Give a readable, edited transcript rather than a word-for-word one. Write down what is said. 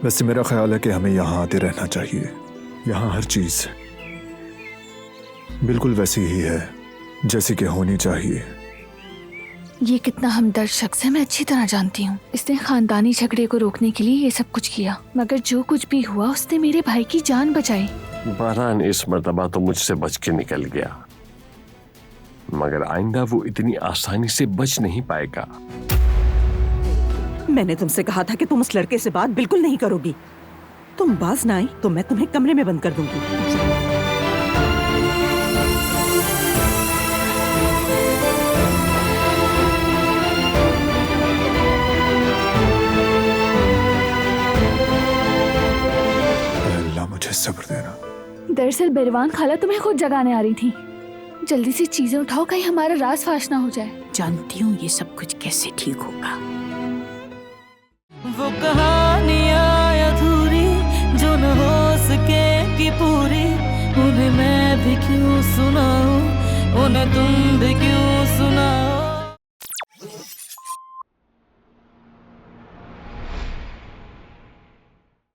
वैसे मेरा ख्याल है कि हमें यहाँ आते रहना चाहिए। यहाँ हर चीज बिल्कुल वैसी ही है जैसी कि होनी चाहिए। ये कितना हमदर्द शख्स है मैं अच्छी तरह जानती हूँ। इसने खानदानी झगड़े को रोकने के लिए ये सब कुछ किया, मगर जो कुछ भी हुआ उसने मेरे भाई की जान बचाई। बहरान इस मर्तबा तो मुझसे बच के निकल गया, मगर आइंदा वो इतनी आसानी से बच नहीं पाएगा। मैंने तुमसे कहा था कि तुम उस लड़के से बात बिल्कुल नहीं करोगी। तुम बाज ना आई तो मैं तुम्हें कमरे में बंद कर दूंगी। अल्लाह मुझे सब्र देना। दरअसल बिरवान खाला तुम्हें खुद जगाने आ रही थी। जल्दी से चीजें उठाओ, कहीं हमारा राज फाश ना हो जाए। जानती हूँ ये सब कुछ कैसे ठीक होगा। वो कहानियाँ अधूरी जो न हो सकेगी पूरी, उन्हें मैं भी क्यों सुनाऊं, उन्हें तुम भी क्यों सुनाओ।